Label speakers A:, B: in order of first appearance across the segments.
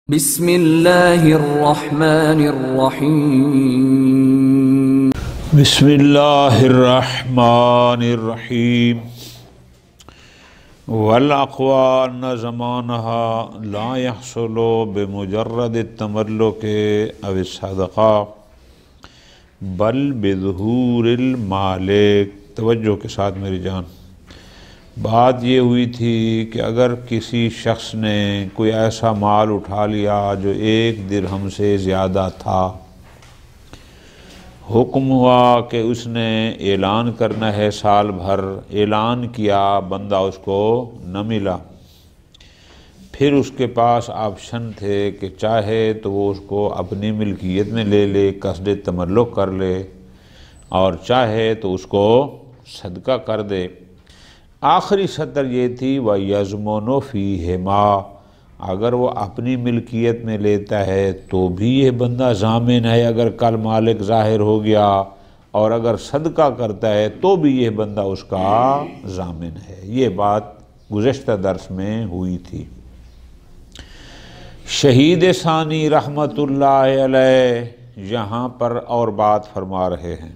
A: بسم اللہ الرحمن الرحیم
B: بسم اللہ الرحمن الرحیم والاقوى ان زمانها لا يحصل بمجرد التملك او الصدقہ بل بظہور المالک۔ توجہ کے ساتھ میری جان، بات یہ ہوئی تھی کہ اگر کسی شخص نے کوئی ایسا مال اٹھا لیا جو 1 درہم سے زیادہ تھا، حکم ہوا کہ اس نے اعلان کرنا ہے، سال بھر اعلان کیا، بندہ اس کو نہ ملا، پھر اس کے پاس آپشن تھے کہ چاہے تو وہ اس کو اپنی ملکیت میں لے لے، قصد تملک کر لے، اور چاہے تو اس کو صدقہ کر دے۔ آخری سطر یہ تھی وَيَضْمُنُ فِيهِمَا، اگر وہ اپنی ملکیت میں لیتا ہے تو بھی یہ بندہ ضامن ہے اگر کل مالک ظاہر ہو گیا، اور اگر صدقہ کرتا ہے تو بھی یہ بندہ اس کا ضامن ہے۔ یہ بات گزشتہ درس میں ہوئی تھی۔ شہید ثانی رحمۃ اللہ علیہ یہاں پر اور بات فرما رہے ہیں،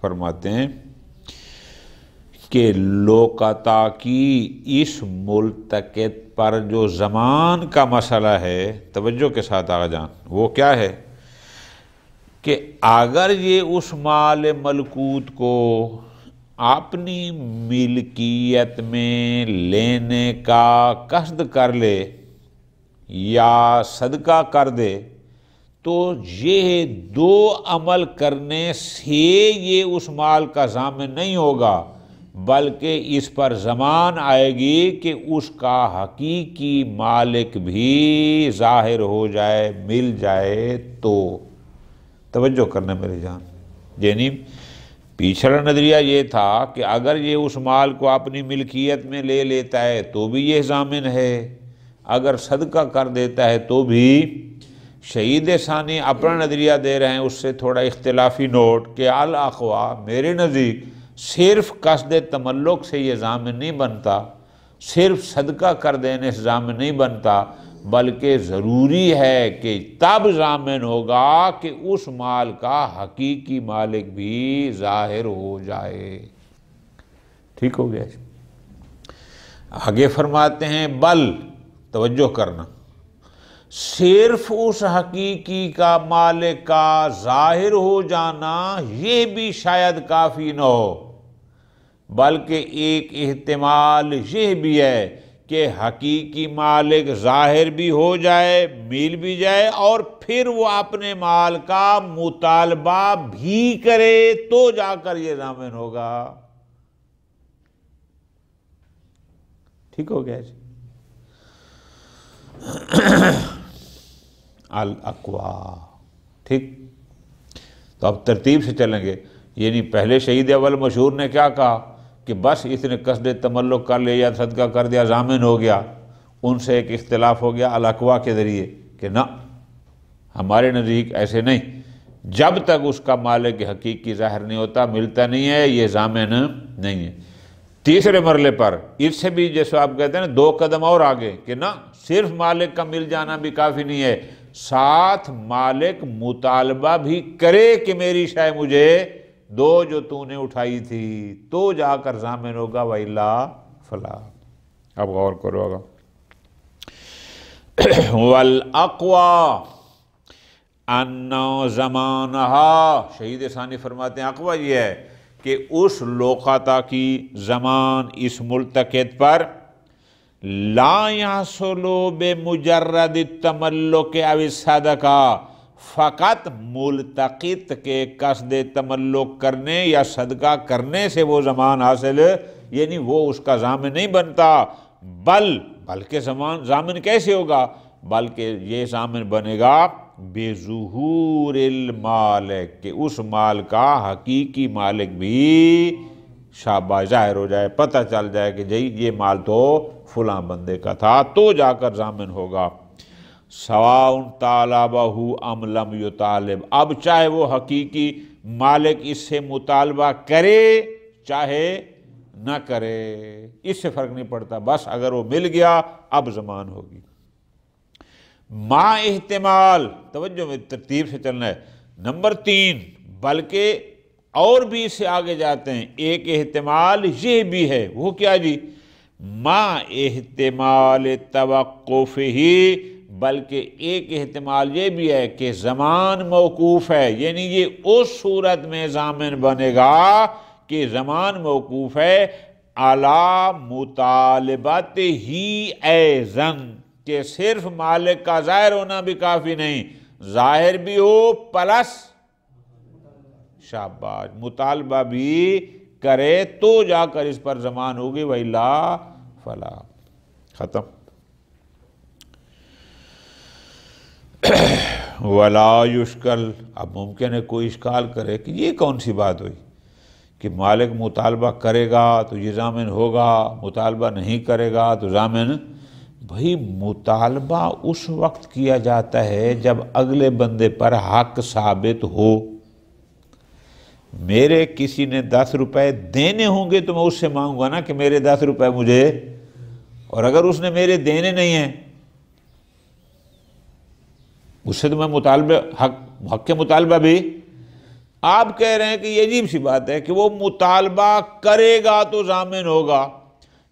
B: فرماتے ہیں کہ لوکتا کی اس ملتقط پر جو زمان کا مسئلہ ہے، توجہ کے ساتھ آگے جان، وہ کیا ہے کہ اگر یہ اس مال ملکوت کو اپنی ملکیت میں لینے کا قصد کر لے یا صدقہ کر دے، تو یہ 2 عمل کرنے سے یہ اس مال کا ضامن نہیں ہوگا، بلکہ اس پر زمان آئے گی کہ اس کا حقیقی مالک بھی ظاہر ہو جائے، مل جائے تو۔ توجہ کرنا میری جان، یعنی پچھلا نظریہ یہ تھا کہ اگر یہ اس مال کو اپنی ملکیت میں لے لیتا ہے تو بھی یہ ضامن ہے، اگر صدقہ کر دیتا ہے تو بھی۔ شہید ثانی اپنا نظریہ دے رہے ہیں، اس سے تھوڑا اختلافی نوٹ کہ الاقویٰ میرے نزدیک صرف قصد تملک سے یہ ضامن نہیں بنتا، صرف صدقہ کر دینے سے ضامن نہیں بنتا، بلکہ ضروری ہے کہ تب ضامن ہوگا کہ اس مال کا حقیقی مالک بھی ظاہر ہو جائے۔ ٹھیک ہو گیا؟ آگے فرماتے ہیں بل، توجہ کرنا، صرف اس حقیقی کا مالک کا ظاہر ہو جانا یہ بھی شاید کافی نہ ہو، بلکہ ایک احتمال یہ بھی ہے کہ حقیقی مالک ظاہر بھی ہو جائے، مل بھی جائے، اور پھر وہ اپنے مال کا مطالبہ بھی کرے تو جا کر یہ ضامن ہوگا۔ ٹھیک ہو گیا جی؟ الاقویٰ، ٹھیک؟ تو اب ترتیب سے چلیں گے، یعنی پہلے شہید اول مشہور نے کیا کہا کہ بس اس نے قصد تملک کر لیا، صدقہ کر دیا، ضامن ہو گیا۔ ان سے ایک اختلاف ہو گیا الاقویٰ کے ذریعے کہ نہ، ہمارے نزدیک ایسے نہیں، جب تک اس کا مالک حقیقی ظاہر نہیں ہوتا، ملتا نہیں ہے، یہ ضامن نہیں ہے۔ تیسرے مرحلے پر اس سے بھی جیسے آپ کہتے ہیں نا 2 قدم اور آگے کہ نہ، صرف مالک کا مل جانا بھی کافی نہیں ہے، ساتھ مالک مطالبہ بھی کرے کہ میری شے مجھے دو جو تو نے اٹھائی تھی، تو جا کر ضامن ہوگا، وَإِلَّا فَلَا۔ اب غور کرو گا وَالْأَقْوَى أَنَّ زَمَانَهَا، شہید ثانی فرماتے ہیں اقویٰ یہ ہے کہ اس لوقتا کی زمان اس ملتقط پر لا يحصل بمجرد التملک او الصدقہ، فقط ملتقط کے قصد تملک کرنے یا صدقہ کرنے سے وہ زمان حاصل، یعنی وہ اس کا ضامن نہیں بنتا، بلکہ ضامن کیسے ہوگا؟ بلکہ یہ ضامن بنے گا بظہور المالک، کہ اس مال کا حقیقی مالک بھی شاباش ظاہر ہو جائے، پتہ چل جائے کہ جی یہ مال تو فلاں بندے کا تھا، تو جا کر ضامن ہوگا۔ سواء طالبہ ام لم یطالب، اب چاہے وہ حقیقی مالک اس سے مطالبہ کرے چاہے نہ کرے، اس سے فرق نہیں پڑتا، بس اگر وہ مل گیا اب ضمان ہوگی۔ ما احتمال، توجہ میں ترتیب سے چلنا ہے، نمبر 3 بلکہ اور بھی اس سے آگے جاتے ہیں، ایک احتمال یہ بھی ہے، وہ کیا جی؟ ما احتمال توقف ہی، بلکہ ایک احتمال یہ بھی ہے کہ زمان موقوف ہے، یعنی یہ اس صورت میں ضامن بنے گا کہ زمان موقوف ہے علی مطالبت ہی ایزن، کہ صرف مالک کا ظاہر ہونا بھی کافی نہیں، ظاہر بھی ہو پلس شاباش مطالبہ بھی کرے تو جا کر اس پر زمان ہوگی، وَإِلَّا فَلَا۔ ختم۔ وَلَا يُشْكَلْ، اب ممکن ہے کوئی اشکال کرے کہ یہ کون سی بات ہوئی کہ مالک مطالبہ کرے گا تو یہ ضامن ہوگا، مطالبہ نہیں کرے گا تو ضامن۔ بھئی مطالبہ اس وقت کیا جاتا ہے جب اگلے بندے پر حق ثابت ہو۔ میرے کسی نے 10 روپے دینے ہوں گے تو میں اس سے مانگوں گا نا کہ میرے 10 روپے مجھے، اور اگر اس نے میرے دینے نہیں ہیں اس سے تو میں مطالبہ حق کے مطالبہ بھی۔ آپ کہہ رہے ہیں کہ یہ عجیب سی بات ہے کہ وہ مطالبہ کرے گا تو ضامن ہوگا،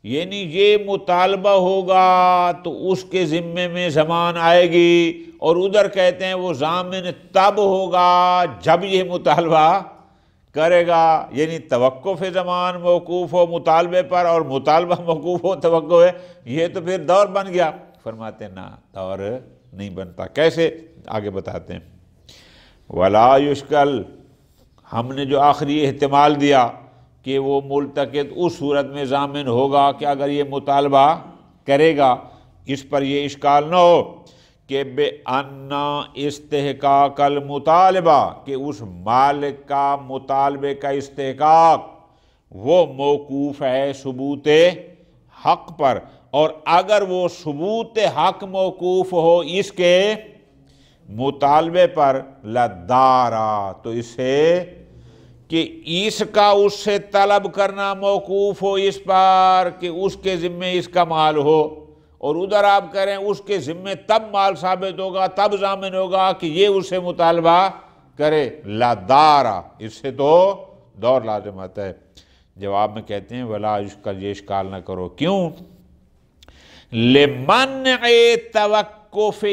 B: یعنی یہ مطالبہ ہوگا تو اس کے ذمے میں زمان آئے گی، اور ادھر کہتے ہیں وہ ضامن تب ہوگا جب یہ مطالبہ کرے گا، یعنی توقف زمان موقوف ہو مطالبے پر اور مطالبہ موقوف ہو توقع ہے، یہ تو پھر دور بن گیا۔ فرماتے ہیں نا، دور نہیں بنتا۔ کیسے؟ آگے بتاتے ہیں۔ وَلَا يُشْكَلْ، ہم نے جو آخری احتمال دیا کہ وہ ملتقط اس صورت میں ضامن ہوگا کہ اگر یہ مطالبہ کرے گا، اس پر یہ اشکال نہ ہو کہ بِأَنَّ اسْتِحْقَاقَ الْمُطَالِبَہ، کہ اس مالک کا مطالبے کا استحقاق وہ موقوف ہے ثبوت حق پر، اور اگر وہ ثبوت حق موقوف ہو اس کے مطالبے پر لدارا، تو اس سے کہ اس کا اس سے طلب کرنا موقوف ہو اس پر کہ اس کے ذمے اس کا مال ہو، اور ادھر آپ کہہ رہے ہیں اس کے ذمے تب مال ثابت ہوگا، تب ضامن ہوگا کہ یہ اس سے مطالبہ کرے، لدارا، اس سے تو دور لازم آتا ہے۔ جواب میں کہتے ہیں ولا یشکل، یہ اشکال نہ کرو، کیوں؟ لمنع توقفہ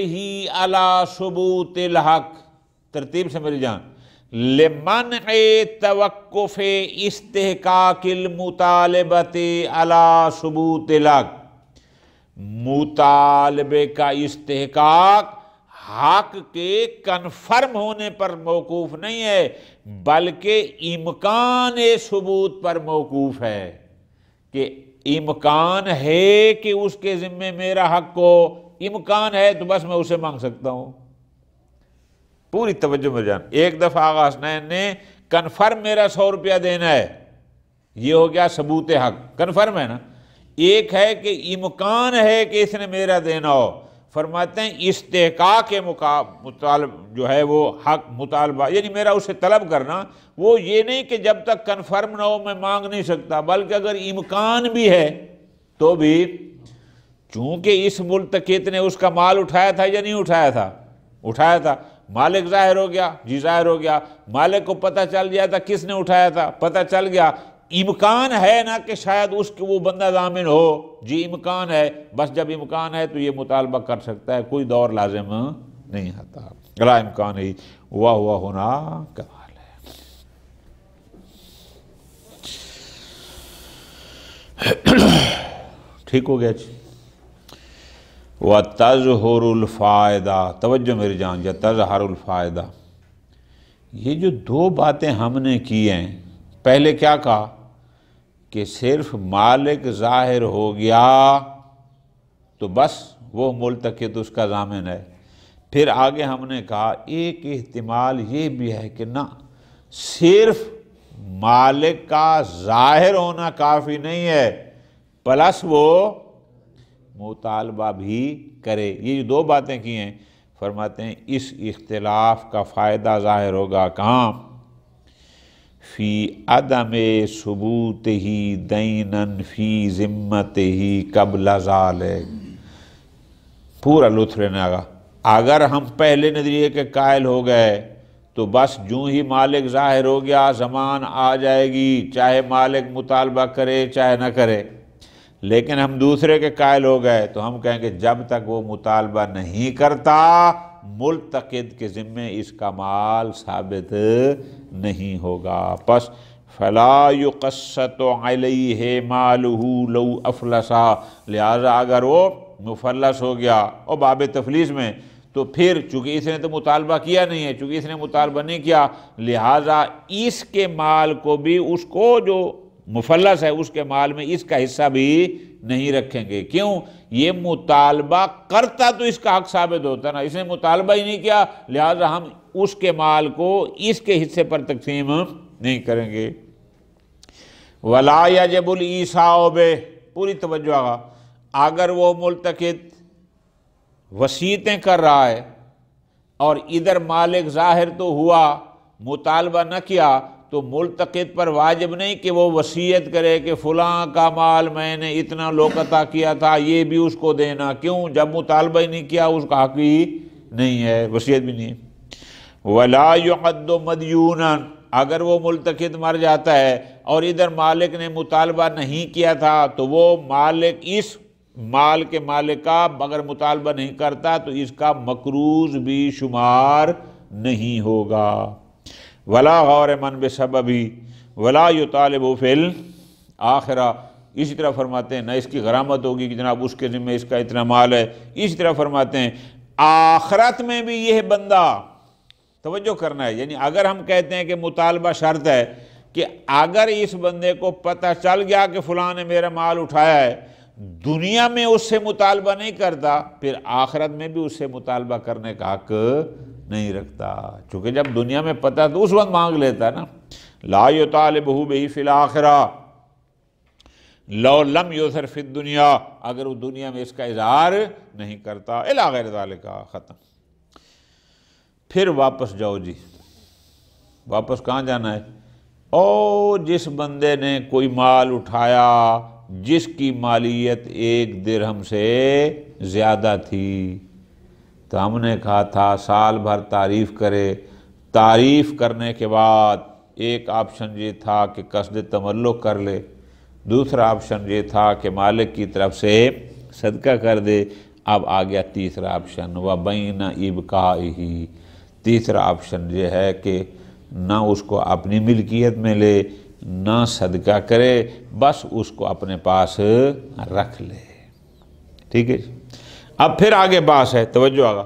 B: علی ثبوت الحق، ترتیب سے میری جان، لمنع توقف استحقاق المطالبۃ علی ثبوت الحق، مطالبے کا استحقاق حق کے کنفرم ہونے پر موقوف نہیں ہے، بلکہ امکان ثبوت پر موقوف ہے، کہ امکان ہے کہ اس کے ذمے میرا حق ہو، امکان ہے تو بس میں اسے مانگ سکتا ہوں۔ پوری توجہ میں جان، ایک دفعہ آغا حسنین نے کنفرم میرا 100 روپیہ دینا ہے، یہ ہو گیا ثبوت حق، کنفرم ہے نا۔ ایک ہے کہ امکان ہے کہ اس نے میرا دینا ہو، فرماتے ہیں استحقاق مطالب جو ہے وہ حق مطالبہ، یعنی میرا اسے طلب کرنا، وہ یہ نہیں کہ جب تک کنفرم نہ ہو میں مانگ نہیں سکتا، بلکہ اگر امکان بھی ہے تو بھی، چونکہ اس ملتقط نے اس کا مال اٹھایا تھا یا نہیں اٹھایا تھا؟ اٹھایا تھا، مالک ظاہر ہو گیا، جی ظاہر ہو گیا، مالک کو پتہ چل گیا تھا کس نے اٹھایا تھا، پتہ چل گیا، امکان ہے نا کہ شاید اس کے وہ بندہ ضامن ہو، جی امکان ہے، بس جب امکان ہے تو یہ مطالبہ کر سکتا ہے، کوئی دور لازم نہیں آتا، لا امکان ہی ہوا ہونا کمال ہے۔ ٹھیک ہو گیا جی۔ وَتَظْهُرُ الْفَائِدَةُ، توجہ میری جان، یا تظہر الفائدہ، یہ جو دو باتیں ہم نے کی ہیں، پہلے کیا کہا کہ صرف مالک ظاہر ہو گیا تو بس وہ ملتقط اس کا ضامن ہے، پھر آگے ہم نے کہا ایک احتمال یہ بھی ہے کہ نہ صرف مالک کا ظاہر ہونا کافی نہیں ہے، پلس وہ مطالبہ بھی کرے، یہ جو دو باتیں کی ہیں، فرماتے ہیں اس اختلاف کا فائدہ ظاہر ہوگا کہاں؟ فی عدم ثبوتہ دیناً فی ذمتہ قبل ذالک، پورا لطف لینے آگا، اگر ہم پہلے نظریے کے قائل ہو گئے تو بس جوں ہی مالک ظاہر ہو گیا زمان آ جائے گی، چاہے مالک مطالبہ کرے چاہے نہ کرے۔ لیکن ہم دوسرے کے قائل ہو گئے تو ہم کہیں گے جب تک وہ مطالبہ نہیں کرتا ملتقط کے ذمے اس کا مال ثابت نہیں ہوگا۔ پس فلا یقسط علیہ مالہ لو افلسا، لہذا اگر وہ مفلس ہو گیا اور باب تفلیس میں، تو پھر چونکہ اس نے تو مطالبہ کیا نہیں ہے، چونکہ اس نے مطالبہ نہیں کیا، لہٰذا اس کے مال کو بھی، اس کو جو مفلس ہے اس کے مال میں اس کا حصہ بھی نہیں رکھیں گے۔ کیوں؟ یہ مطالبہ کرتا تو اس کا حق ثابت ہوتا نا، اس نے مطالبہ ہی نہیں کیا، لہٰذا ہم اس کے مال کو اس کے حصے پر تقسیم نہیں کریں گے۔ ولا یجب الایصاء بہ، پوری توجہ آگا، اگر وہ ملتقط وصیتیں کر رہا ہے اور ادھر مالک ظاہر تو ہوا، مطالبہ نہ کیا، تو ملتقط پر واجب نہیں کہ وہ وصیت کرے کہ فلاں کا مال میں نے اتنا لوکتا کیا تھا، یہ بھی اس کو دینا۔ کیوں؟ جب مطالبہ ہی نہیں کیا، اس کا حق ہی نہیں ہے، وصیت بھی نہیں ہے۔ ولا يعد مدیونا، اگر وہ ملتقط مر جاتا ہے اور ادھر مالک نے مطالبہ نہیں کیا تھا، تو وہ مالک اس مال کے مالک کا اگر مطالبہ نہیں کرتا تو اس کا مقروض بھی شمار نہیں ہوگا۔ ولا غارما بسبب ولا یطالب فی الآخرہ، اسی طرح فرماتے ہیں نہ اس کی غرامت ہوگی کہ جناب اس کے ذمہ اس کا اتنا مال ہے۔ اسی طرح فرماتے ہیں آخرت میں بھی یہ بندہ، توجہ کرنا ہے، یعنی اگر ہم کہتے ہیں کہ مطالبہ شرط ہے کہ اگر اس بندے کو پتہ چل گیا کہ فلاں نے میرا مال اٹھایا ہے، دنیا میں اس سے مطالبہ نہیں کرتا، پھر آخرت میں بھی اس سے مطالبہ کرنے کا حق نہیں رکھتا، چونکہ جب دنیا میں پتہ تو اس وقت مانگ لیتا نا۔ لا یطالبہ بہ فی الآخرہ لو لم یظہر فی الدنیا، اگر وہ دنیا میں اس کا اظہار نہیں کرتا، الی غیر ذالک، ختم۔ پھر واپس جاؤ جی، واپس کہاں جانا ہے؟ او جس بندے نے کوئی مال اٹھایا جس کی مالیت 1 درہم سے زیادہ تھی، تو ہم نے کہا تھا سال بھر تعریف کرے، تعریف کرنے کے بعد ایک آپشن یہ تھا کہ قصد تملک کر لے، دوسرا آپشن یہ تھا کہ مالک کی طرف سے صدقہ کر دے، اب آ گیا تیسرا آپشن وَبَيْنَ إِبْقَائِهِ، تیسرا آپشن یہ ہے کہ نہ اس کو اپنی ملکیت میں لے نہ صدقہ کرے، بس اس کو اپنے پاس رکھ لے۔ ٹھیک ہے، اب پھر آگے بات ہے، توجہ آگا،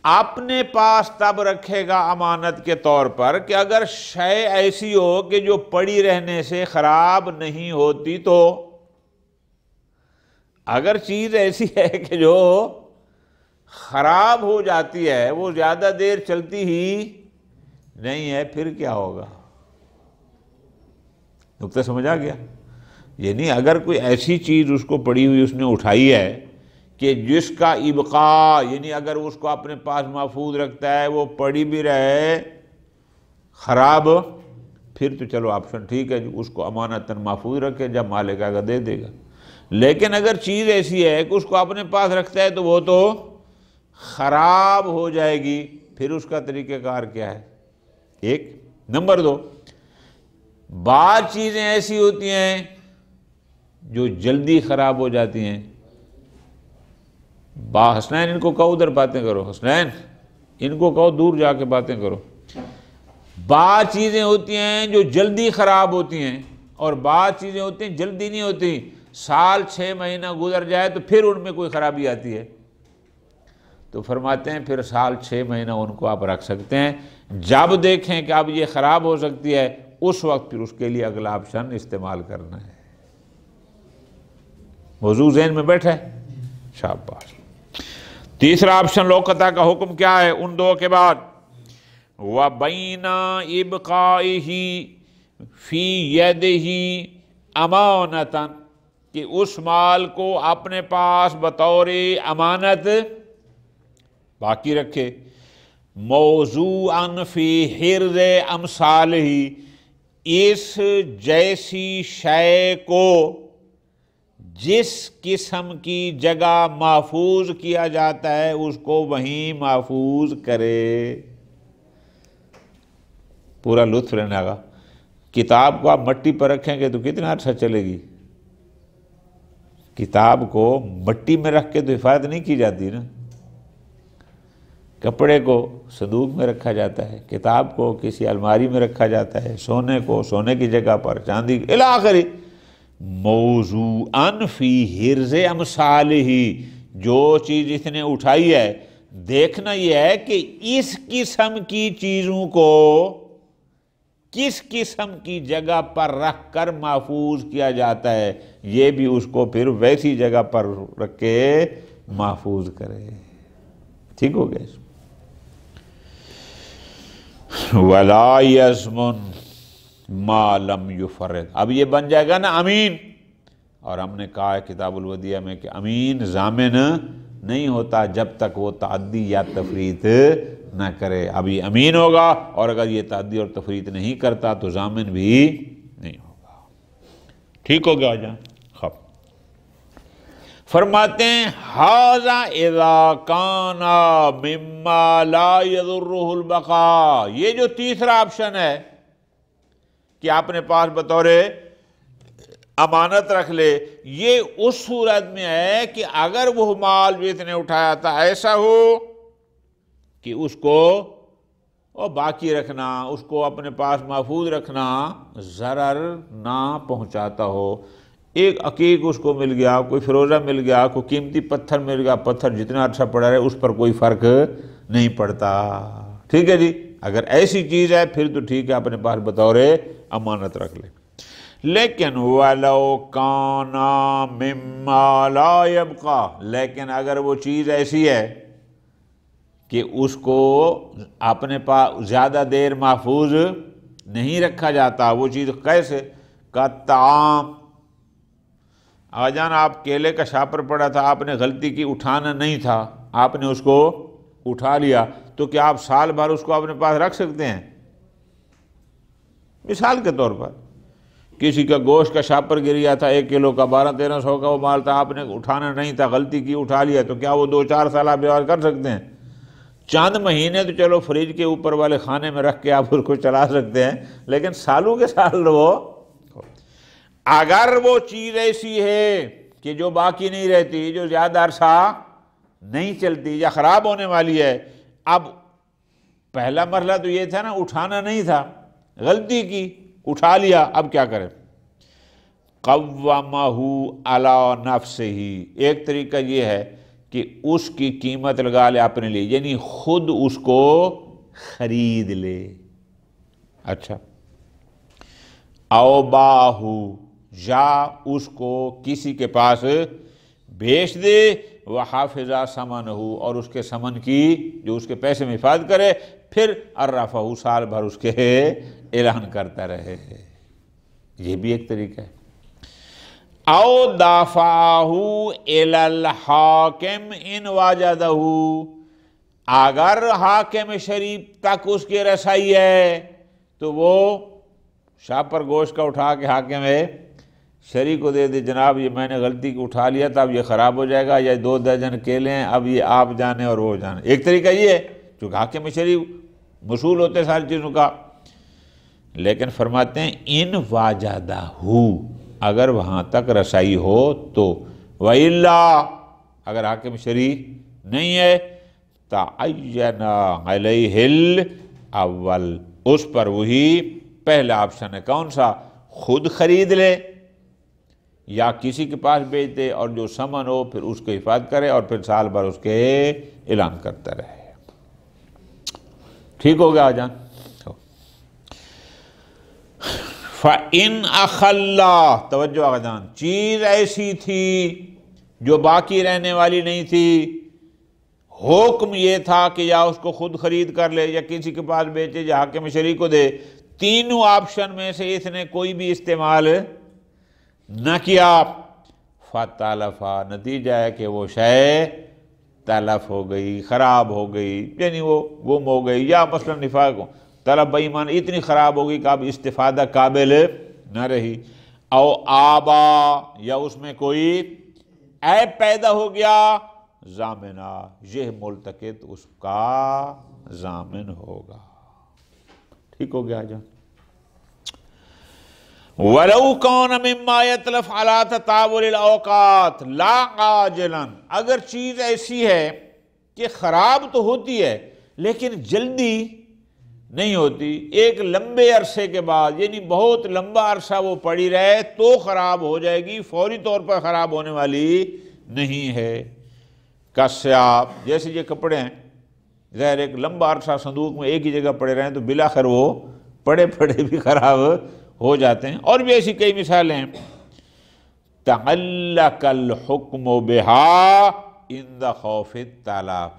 B: اپنے پاس تب رکھے گا امانت کے طور پر کہ اگر شے ایسی ہو کہ جو پڑی رہنے سے خراب نہیں ہوتی، تو اگر چیز ایسی ہے کہ جو خراب ہو جاتی ہے، وہ زیادہ دیر چلتی ہی نہیں ہے، پھر کیا ہوگا؟ نقطہ سمجھ آ گیا؟ یعنی اگر کوئی ایسی چیز اس کو پڑی ہوئی اس نے اٹھائی ہے کہ جس کا ابقاء، یعنی اگر اس کو اپنے پاس محفوظ رکھتا ہے وہ پڑی بھی رہے خراب، پھر تو چلو آپشن ٹھیک ہے جی، اس کو امانتاً محفوظ رکھے، جب مالک آئے گا دے دے گا۔ لیکن اگر چیز ایسی ہے کہ اس کو اپنے پاس رکھتا ہے تو وہ تو خراب ہو جائے گی، پھر اس کا طریقہ کار کیا ہے؟ ایک نمبر 2، بعض چیزیں ایسی ہوتی ہیں جو جلدی خراب ہو جاتی ہیں۔ حسنین ان کو کہو ادھر باتیں کرو، حسنین ان کو کہو دور جا کے باتیں کرو۔ بعض چیزیں ہوتی ہیں جو جلدی خراب ہوتی ہیں اور بعض چیزیں ہوتی ہیں جلدی نہیں ہوتی، سال 6 مہینہ گزر جائے تو پھر ان میں کوئی خرابی آتی ہے، تو فرماتے ہیں پھر سال 6 مہینہ ان کو آپ رکھ سکتے ہیں، جب دیکھیں کہ اب یہ خراب ہو سکتی ہے اس وقت پھر اس کے لیے اگلا آپشن استعمال کرنا ہے۔ موضوع ذہن میں بیٹھے؟ شاباش۔ تیسرا آپشن لوکتا کا حکم کیا ہے ان دو کے بعد؟ وَبَيْنَ إِبْقَائِهِ فِي يَدِهِ أَمَانَةً، کہ اس مال کو اپنے پاس بطور امانت باقی رکھے، موضوعاً فی حرز امثالہ، اس جیسی شے کو جس قسم کی جگہ محفوظ کیا جاتا ہے اس کو وہیں محفوظ کرے۔ پورا لطف لینے گا۔ کتاب کو آپ مٹی پر رکھیں گے تو کتنا عرصہ چلے گی؟ کتاب کو مٹی میں رکھ کے تو حفاظت نہیں کی جاتی نا۔ کپڑے کو صندوق میں رکھا جاتا ہے، کتاب کو کسی الماری میں رکھا جاتا ہے، سونے کو سونے کی جگہ پر، چاندی الی آخری۔ موضوعاً فی حرز امثالہ، جو چیز اس نے اٹھائی ہے، دیکھنا یہ ہے کہ اس قسم کی چیزوں کو کس قسم کی جگہ پر رکھ کر محفوظ کیا جاتا ہے، یہ بھی اس کو پھر ویسی جگہ پر رکھ کے محفوظ کرے۔ ٹھیک ہو گیا؟ وَلَا يَزْمُنْ مَا لَمْ يُفَرِّطْ، اب یہ بن جائے گا نا امین۔ اور ہم نے کہا ہے کتاب الودیعہ میں کہ امین ضامن نہیں ہوتا جب تک وہ تعدی یا تفریط نہ کرے۔ اب یہ امین ہوگا، اور اگر یہ تعدی اور تفریط نہیں کرتا تو ضامن بھی نہیں ہوگا۔ ٹھیک ہو گیا جان؟ خب فرماتے ہیں ھذا اذا کان مما لا یضرہ البقاء، یہ جو تیسرا آپشن ہے کہ آپ نے پاس بطور امانت رکھ لے، یہ اس صورت میں ہے کہ اگر وہ مال جو اس نے اٹھایا تھا ایسا ہو کہ اس کو باقی رکھنا، اس کو اپنے پاس محفوظ رکھنا ضرر نہ پہنچاتا ہو۔ ایک عقیق اس کو مل گیا، کوئی فروزہ مل گیا، کوئی قیمتی پتھر مل گیا، پتھر جتنا عرصہ پڑا رہے اس پر کوئی فرق نہیں پڑتا۔ ٹھیک ہے جی؟ اگر ایسی چیز ہے پھر تو ٹھیک ہے، اپنے پاس بطور امانت رکھ لے۔ لیکن وَلَوْ كَانَ مِمَّا لَا يَبْقَى، لیکن اگر وہ چیز ایسی ہے کہ اس کو اپنے پاس زیادہ دیر محفوظ نہیں رکھا جاتا، وہ چیز کیسے؟ کَالطَّعَامِ، آجان آپ کیلے کا شاپر پڑا تھا، آپ نے غلطی کی، اٹھانا نہیں تھا، آپ نے اس کو اٹھا لیا، تو کیا آپ سال بھر اس کو اپنے پاس رکھ سکتے ہیں؟ مثال کے طور پر کسی کا گوشت کا شاپر گریا تھا 1 کلو کا، 1200-1300 کا وہ مال تھا، آپ نے اٹھانا نہیں تھا، غلطی کی، اٹھا لیا، تو کیا وہ 2-4 سال آپ بیوار کر سکتے ہیں؟ چند مہینے تو چلو فریج کے اوپر والے خانے میں رکھ کے آپ اس کو چلا سکتے ہیں، لیکن سالوں کے سال وہ، اگر وہ چیز ایسی ہے کہ جو باقی نہیں رہتی، جو زیادہ عرصہ نہیں چلتی یا خراب ہونے والی ہے، اب پہلا مرحلہ تو یہ تھا نا، اٹھانا نہیں تھا، غلطی کی، اٹھا لیا، اب کیا کریں؟ قوّمہ علی نفسہ، ایک طریقہ یہ ہے کہ اس کی قیمت لگا لے اپنے لیے، یعنی خود اس کو خرید لے۔ اچھا، او باہو، یا اس کو کسی کے پاس بیچ دے، وحافظہ ثمنہ، اور اس کے ثمن کی جو اس کے پیسے میں حفاظت کرے، پھر عرفہ، سال بھر اس کے اعلان کرتا رہے۔ یہ بھی ایک طریقہ ہے۔ او دافعہ الی الحاکم ان واجدہ، اگر حاکم شریف تک اس کی رسائی ہے تو وہ شاپر گوشت کا اٹھا کے حاکم شریف کو دے دے، جناب یہ میں نے غلطی کی اٹھا لیا تھا، اب یہ خراب ہو جائے گا، یا 2 درجن کیلے ہیں، اب یہ آپ جانے اور وہ جانے۔ ایک طریقہ یہ ہے، چونکہ حاکم شریف مسئول ہوتے ساری چیزوں کا۔ لیکن فرماتے ہیں ان واجدہ، اگر وہاں تک رسائی ہو تو، وَإِلَّا، اگر حاکم شریف نہیں ہے، تَعَيَّنَ عَلَيْهِ الْأَوَّلِ، اس پر وہی پہلا آپشن ہے۔ کون سا؟ خود خرید لے یا کسی کے پاس بیچ دے، اور جو ثمن ہو پھر اس کو حفاظت کرے، اور پھر سال بھر اس کے اعلان کرتا رہے۔ ٹھیک ہو گیا جان؟ فَإِنْ أَخَلَّا، توجہ آقا جان، چیز ایسی تھی جو باقی رہنے والی نہیں تھی، حکم یہ تھا کہ یا اس کو خود خرید کر لے، یا کسی کے پاس بیچے، یا حاکم شریف کو دے، تینوں آپشن میں سے اس نے کوئی بھی استعمال نہ کیا، فَتَلَفَ، نتیجہ ہے کہ وہ شے تلف ہو گئی، خراب ہو گئی، یعنی وہ گم ہو گئی، یا مثلا نفاق طلب بے ایمان اتنی خراب ہو گئی کہ اب استفادہ قابل نہ رہی۔ او آبا یا اس میں کوئی عیب پیدا ہو گیا، ضامنہ یہ ملتقط اس کا ضامن ہوگا۔ ٹھیک ہو گیا جان؟ وَلَوْ كَانَ مِمَّا يَتْلَفْ عَلَىٰ تَطَاوُلِ الْأَوْقَاتِ لَا عَاجِلًا، اگر چیز ایسی ہے کہ خراب تو ہوتی ہے لیکن جلدی نہیں ہوتی، ایک لمبے عرصے کے بعد، یعنی بہت لمبا عرصہ وہ پڑی رہے تو خراب ہو جائے گی، فوری طور پر خراب ہونے والی نہیں ہے۔ کسیاب، جیسے یہ کپڑے ہیں، ظاہر ایک لمبا عرصہ صندوق میں ایک ہی جگہ پڑے رہیں تو بالآخر وہ پڑے پڑے بھی خراب ہو جاتے ہیں۔ اور بھی ایسی کئی مثالیں ہیں۔ تعلق الحکم بہا عند خوف التلف،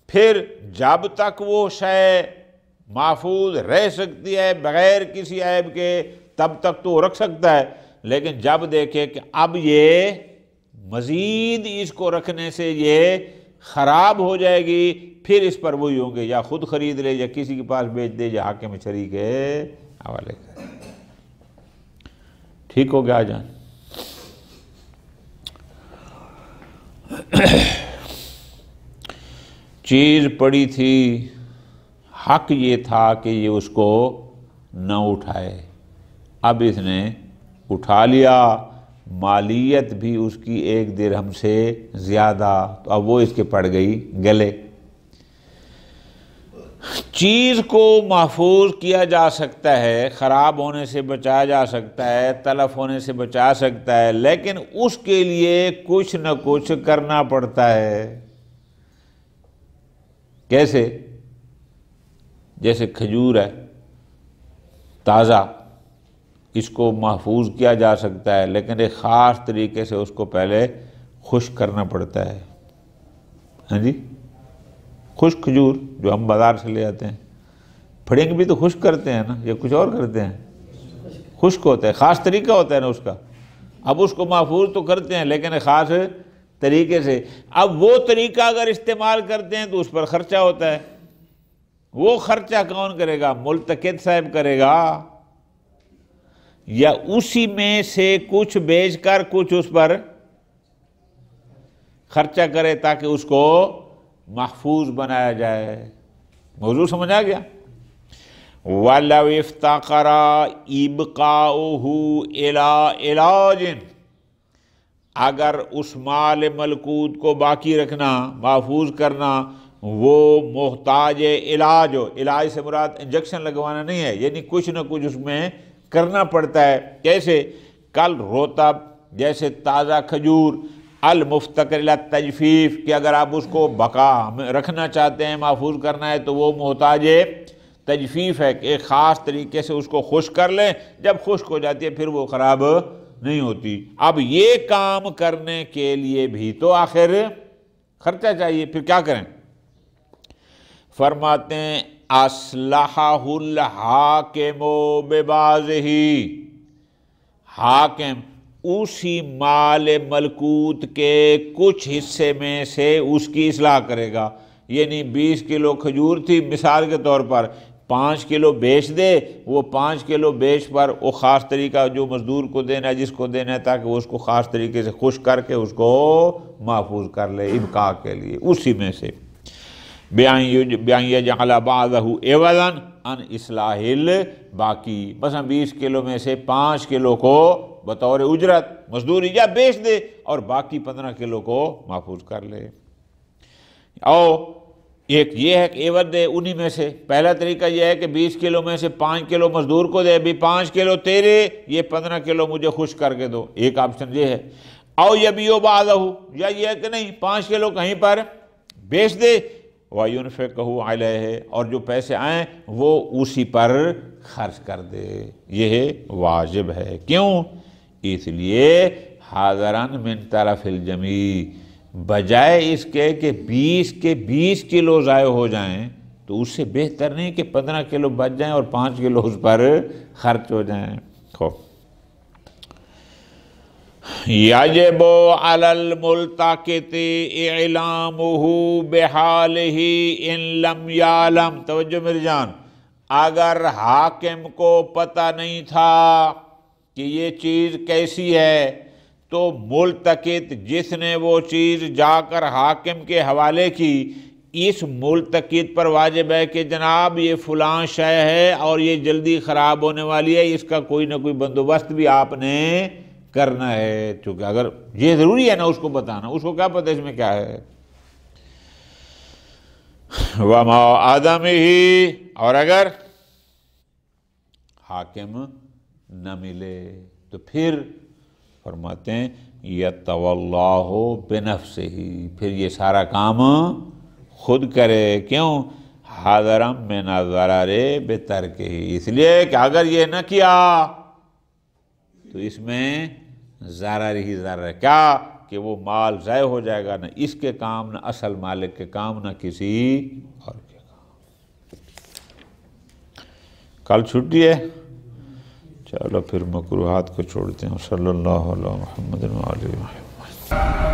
B: پھر جب تک وہ شے محفوظ رہ سکتی ہے بغیر کسی عیب کے تب تک تو رکھ سکتا ہے، لیکن جب دیکھے کہ اب یہ مزید اس کو رکھنے سے یہ خراب ہو جائے گی، پھر اس پر وہی ہوں گے، یا خود خرید لے یا کسی کے پاس بیچ دے یا حاکم شرعی کے حوالے کرے۔ ٹھیک ہو گیا جان؟ چیز پڑی تھی، حق یہ تھا کہ یہ اس کو نہ اٹھائے، اب اس نے اٹھا لیا، مالیت بھی اس کی 1 درہم سے زیادہ، تو اب وہ اس کے پڑ گئی گلے۔ چیز کو محفوظ کیا جا سکتا ہے، خراب ہونے سے بچایا جا سکتا ہے، تلف ہونے سے بچا سکتا ہے، لیکن اس کے لیے کچھ نہ کچھ کرنا پڑتا ہے۔ کیسے؟ جیسے کھجور ہے تازہ، اس کو محفوظ کیا جا سکتا ہے لیکن ایک خاص طریقے سے اس کو پہلے خشک کرنا پڑتا ہے۔ ہاں جی، خشک کھجور جو ہم بازار سے لے آتے ہیں، پھڑنگ بھی تو خشک کرتے ہیں نا، یا کچھ اور کرتے ہیں؟ خشک ہوتا ہے، خاص طریقہ ہوتا ہے نا اس کا۔ اب اس کو محفوظ تو کرتے ہیں لیکن ایک خاص طریقے سے۔ اب وہ طریقہ اگر استعمال کرتے ہیں تو اس پر خرچہ ہوتا ہے، وہ خرچہ کون کرے گا؟ ملتقط صاحب کرے گا، یا اسی میں سے کچھ بیچ کر کچھ اس پر خرچہ کرے تاکہ اس کو محفوظ بنایا جائے۔ موضوع سمجھ آ گیا؟ وَلَوْ اِفْتَقَرَ إِبْقَاؤُهُ إِلَىٰ عِلَاجٍ، اگر اس مال ملکوت کو باقی رکھنا، محفوظ کرنا، وہ محتاج علاج ہو، علاج سے مراد انجیکشن لگوانا نہیں ہے، یعنی کچھ نہ کچھ اس میں کرنا پڑتا ہے۔ کیسے؟ کل رطب، جیسے تازہ کھجور، المفتقر الی التجفیف، کہ اگر آپ اس کو بقا رکھنا چاہتے ہیں، محفوظ کرنا ہے تو وہ محتاج تجفیف ہے کہ ایک خاص طریقے سے اس کو خشک کر لیں، جب خشک ہو جاتی ہے پھر وہ خراب نہیں ہوتی۔ اب یہ کام کرنے کے لیے بھی تو آخر خرچہ چاہیے، پھر کیا کریں؟ فرماتے ہیں اصلحہ الحاکم ببعضہ، حاکم اسی مال ملکوت کے کچھ حصے میں سے اس کی اصلاح کرے گا، یعنی 20 کلو کھجور تھی مثال کے طور پر، 5 کلو بیچ دے، وہ 5 کلو بیچ پر وہ خاص طریقہ جو مزدور کو دینا ہے، جس کو دینا ہے، تاکہ وہ اس کو خاص طریقے سے خشک کر کے اس کو محفوظ کر لے ابقاء کے لیے، اسی میں سے بِأَنْ يَجْعَلَ بَعْضَهُ عِوَضًا عَنْ إِصْلَاحِ الْبَاقِي، بس ہم 20 کلو میں سے 5 کلو کو بطور اجرت مزدوری یا بیچ دے اور باقی 15 کلو کو محفوظ کر لے۔ اور ایک یہ ہے کہ عوض دے انہی میں سے، پہلا طریقہ یہ ہے کہ 20 کلو میں سے 5 کلو مزدور کو دے، بھی 5 کلو تیرے، یہ 15 کلو مجھے خشک کر کے دو، ایک آپشن یہ ہے۔ او یبیع بعضہ، یا یہ ہے کہ نہیں 5 کلو کہیں پر بیچ دے، وَيُنْفِقْهُ عَلَيْهِ، اور جو پیسے آئیں وہ اسی پر خرچ کر دے، یہ واجب ہے۔ کیوں؟ اس لیے حاضراً من طرف الجمیع، بجائے اس کے کہ 20 کے 20 کلو ضائع ہو جائیں تو اس سے بہتر نہیں کہ 15 کلو بچ جائیں اور 5 کلو اس پر خرچ ہو جائیں۔ یجب علی الملتقط اعلامہ بحالہ ان لم یعلم، توجہ میری جان، اگر حاکم کو پتہ نہیں تھا کہ یہ چیز کیسی ہے، تو ملتقط جس نے وہ چیز جا کر حاکم کے حوالے کی، اس ملتقط پر واجب ہے کہ جناب یہ فلاں شے ہے اور یہ جلدی خراب ہونے والی ہے، اس کا کوئی نہ کوئی بندوبست بھی آپ نے کرنا ہے، چونکہ اگر یہ ضروری ہے نا اس کو بتانا، اس کو کیا پتہ اس میں کیا ہے۔ وما آدمہی، اور اگر حاکم نہ ملے تو پھر فرماتے ہیں یتولاہ بنفسہ، پھر یہ سارا کام خود کرے، کیوں؟ حاضرا من الضرر بترکہ، اس لیے کہ اگر یہ نہ کیا تو اس میں ضرر ہی ضرر ہے، کیا کہ وہ مال ضائع ہو جائے گا، نہ اس کے کام، نہ اصل مالک کے کام، نہ کسی اور کے کام۔ کل چھٹی ہے، چلو پھر مکروہات کو چھوڑتے ہیں۔ صلی اللہ علیہ محمد وآلہ محمد۔